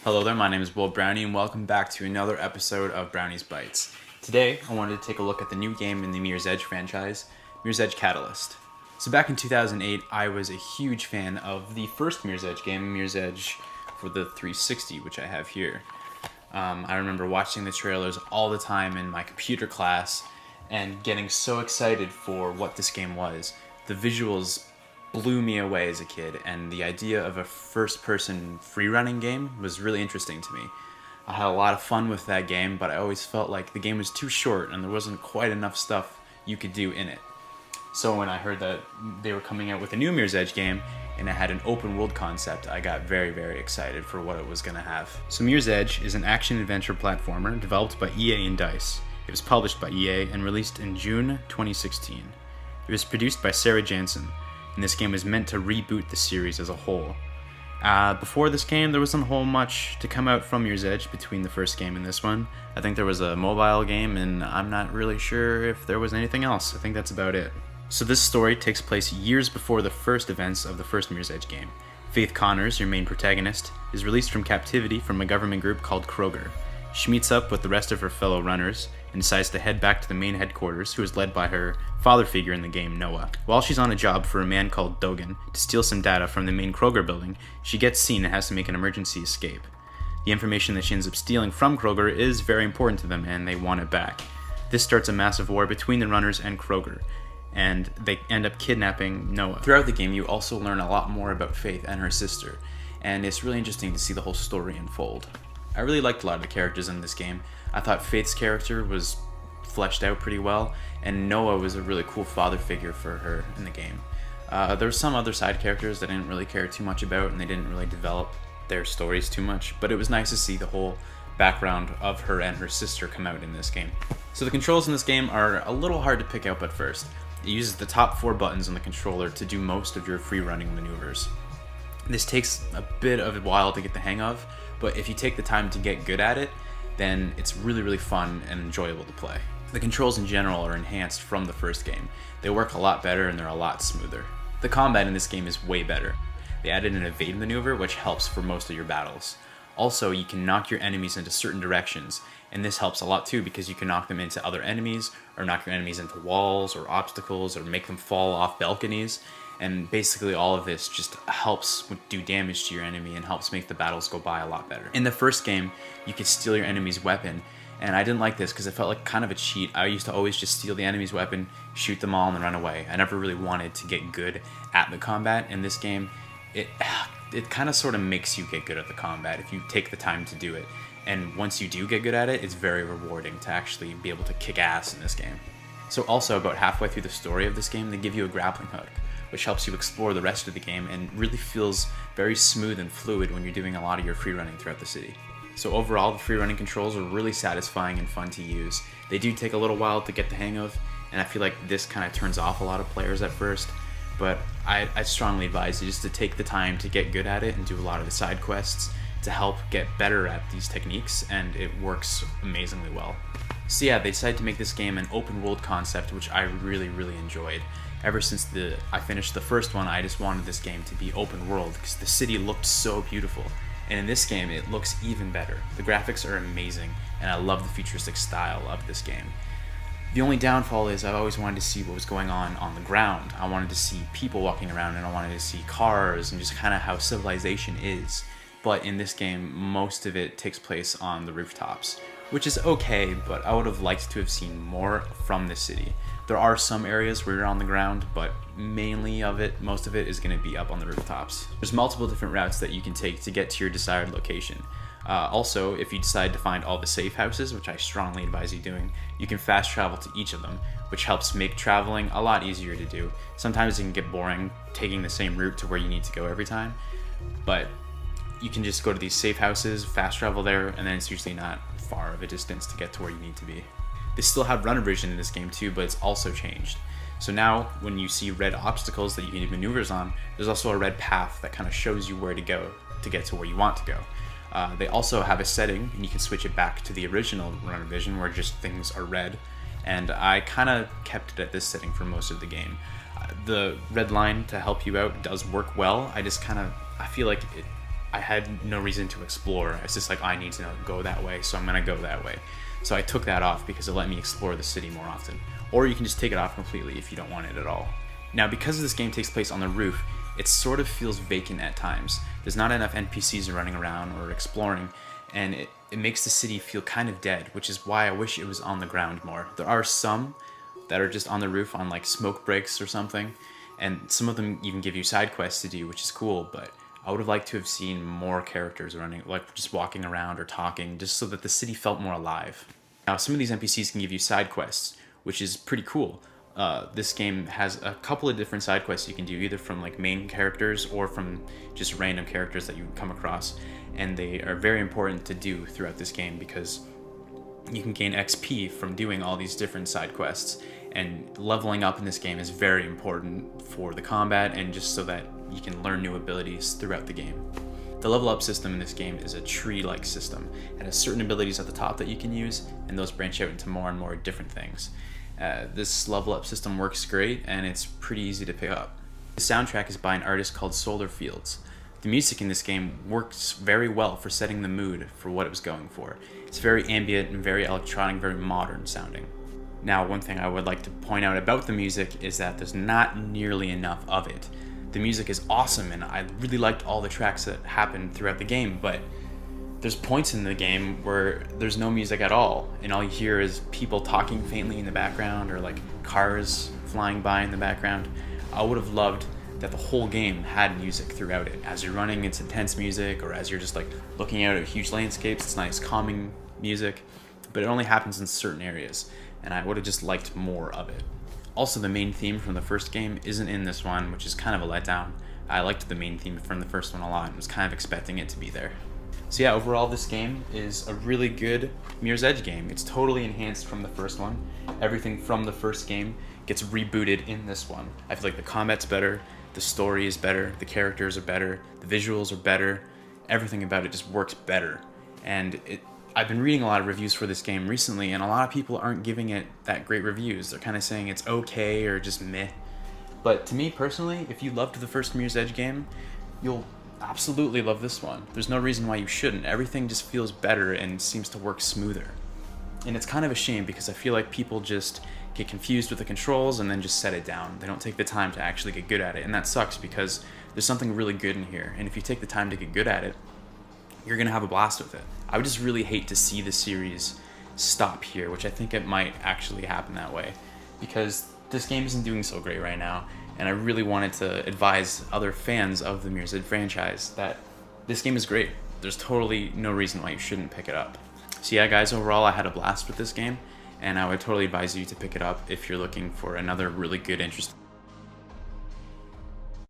Hello there, my name is Browne and welcome back to another episode of Brownie's Bytes. Today, I wanted to take a look at the new game in the Mirror's Edge franchise, Mirror's Edge Catalyst. So back in 2008, I was a huge fan of the first Mirror's Edge game, Mirror's Edge for the 360, which I have here. I remember watching the trailers all the time in my computer class and getting so excited for what this game was. The visuals blew me away as a kid, and the idea of a first-person free-running game was really interesting to me. I had a lot of fun with that game, but I always felt like the game was too short and there wasn't quite enough stuff you could do in it. So when I heard that they were coming out with a new Mirror's Edge game and it had an open world concept, I got very, very excited for what it was going to have. So Mirror's Edge is an action-adventure platformer developed by EA and DICE. It was published by EA and released in June 2016. It was produced by Sarah Jansen, and this game was meant to reboot the series as a whole. Before this game, there wasn't a whole much to come out from Mirror's Edge between the first game and this one. I think there was a mobile game, and I'm not really sure if there was anything else. I think that's about it. So this story takes place years before the first events of the first Mirror's Edge game. Faith Connors, your main protagonist, is released from captivity from a government group called Kroger. She meets up with the rest of her fellow runners and decides to head back to the main headquarters, who is led by her father figure in the game, Noah. While she's on a job for a man called Dogan to steal some data from the main Kroger building, she gets seen and has to make an emergency escape. The information that she ends up stealing from Kroger is very important to them, and they want it back. This starts a massive war between the runners and Kroger, and they end up kidnapping Noah. Throughout the game, you also learn a lot more about Faith and her sister, and it's really interesting to see the whole story unfold. I really liked a lot of the characters in this game. I thought Faith's character was fleshed out pretty well, and Noah was a really cool father figure for her in the game. There were some other side characters that I didn't really care too much about, and they didn't really develop their stories too much, but it was nice to see the whole background of her and her sister come out in this game. So the controls in this game are a little hard to pick up at first. It uses the top 4 buttons on the controller to do most of your free running maneuvers. This takes a bit of a while to get the hang of, but if you take the time to get good at it, then it's really, really fun and enjoyable to play. The controls in general are enhanced from the first game. They work a lot better and they're a lot smoother. The combat in this game is way better. They added an evade maneuver, which helps for most of your battles. Also, you can knock your enemies into certain directions, and this helps a lot too because you can knock them into other enemies, or knock your enemies into walls or obstacles, or make them fall off balconies. And basically all of this just helps do damage to your enemy and helps make the battles go by a lot better. In the first game, you could steal your enemy's weapon, and I didn't like this because it felt like kind of a cheat. I used to always just steal the enemy's weapon, shoot them all, and then run away. I never really wanted to get good at the combat. In this game, it kind of sort of makes you get good at the combat if you take the time to do it. And once you do get good at it, it's very rewarding to actually be able to kick ass in this game. So also, about halfway through the story of this game, they give you a grappling hook, which helps you explore the rest of the game and really feels very smooth and fluid when you're doing a lot of your free running throughout the city. So overall, the free running controls are really satisfying and fun to use. They do take a little while to get the hang of, and I feel like this kind of turns off a lot of players at first, but I strongly advise you just to take the time to get good at it and do a lot of the side quests to help get better at these techniques, and it works amazingly well. So yeah, they decided to make this game an open world concept, which I really, really enjoyed. Ever since I finished the first one, I just wanted this game to be open world because the city looked so beautiful. And in this game, it looks even better. The graphics are amazing, and I love the futuristic style of this game. The only downfall is I've always wanted to see what was going on the ground. I wanted to see people walking around, and I wanted to see cars and just kind of how civilization is. But in this game, most of it takes place on the rooftops, which is okay, but I would have liked to have seen more from the city. There are some areas where you're on the ground, but most of it is going to be up on the rooftops. There's multiple different routes that you can take to get to your desired location. Also, if you decide to find all the safe houses, which I strongly advise you doing, you can fast travel to each of them, which helps make traveling a lot easier to do. Sometimes it can get boring taking the same route to where you need to go every time, but you can just go to these safe houses, fast travel there, and then it's usually not far of a distance to get to where you need to be. They still have runner vision in this game too, but it's also changed. So now when you see red obstacles that you can do maneuvers on, there's also a red path that kind of shows you where to go to get to where you want to go. They also have a setting, and you can switch it back to the original runner vision where just things are red, and I kind of kept it at this setting for most of the game. The red line to help you out does work well. I feel like I had no reason to explore. It's just like, I need to go that way, so I'm gonna go that way. So I took that off because it let me explore the city more often. Or you can just take it off completely if you don't want it at all. Now, because this game takes place on the roof, it sort of feels vacant at times. There's not enough NPCs running around or exploring, and it makes the city feel kind of dead, which is why I wish it was on the ground more. There are some that are just on the roof on like smoke breaks or something, and some of them even give you side quests to do, which is cool, but I would have liked to have seen more characters running, like just walking around or talking, just so that the city felt more alive. Now, some of these NPCs can give you side quests, which is pretty cool. This game has a couple of different side quests you can do, either from like main characters or from just random characters that you come across, and they are very important to do throughout this game because you can gain XP from doing all these different side quests, and leveling up in this game is very important for the combat and just so that you can learn new abilities throughout the game. The level up system in this game is a tree-like system. It has certain abilities at the top that you can use, and those branch out into more and more different things. This level up system works great, and it's pretty easy to pick up. The soundtrack is by an artist called Solar Fields. The music in this game works very well for setting the mood for what it was going for. It's very ambient and very electronic, very modern sounding. Now, one thing I would like to point out about the music is that there's not nearly enough of it. The music is awesome, and I really liked all the tracks that happened throughout the game, but there's points in the game where there's no music at all, and all you hear is people talking faintly in the background or like cars flying by in the background. I would have loved that the whole game had music throughout it. As you're running, it's intense music, or as you're just like looking out at huge landscapes, it's nice calming music, but it only happens in certain areas, and I would have just liked more of it. Also, the main theme from the first game isn't in this one, which is kind of a letdown. I liked the main theme from the first one a lot and was kind of expecting it to be there. So yeah, overall this game is a really good Mirror's Edge game. It's totally enhanced from the first one. Everything from the first game gets rebooted in this one. I feel like the combat's better, the story is better, the characters are better, the visuals are better, everything about it just works better. And I've been reading a lot of reviews for this game recently, and a lot of people aren't giving it that great reviews. They're kind of saying it's okay or just meh. But to me personally, if you loved the first Mirror's Edge game, you'll absolutely love this one. There's no reason why you shouldn't. Everything just feels better and seems to work smoother. And it's kind of a shame because I feel like people just get confused with the controls and then just set it down. They don't take the time to actually get good at it, and that sucks because there's something really good in here, and if you take the time to get good at it, you're gonna have a blast with it. I would just really hate to see the series stop here, which I think it might actually happen that way, because this game isn't doing so great right now, and I really wanted to advise other fans of the Mirror's Edge franchise that this game is great. There's totally no reason why you shouldn't pick it up. So yeah, guys, overall I had a blast with this game, and I would totally advise you to pick it up if you're looking for another really good, interesting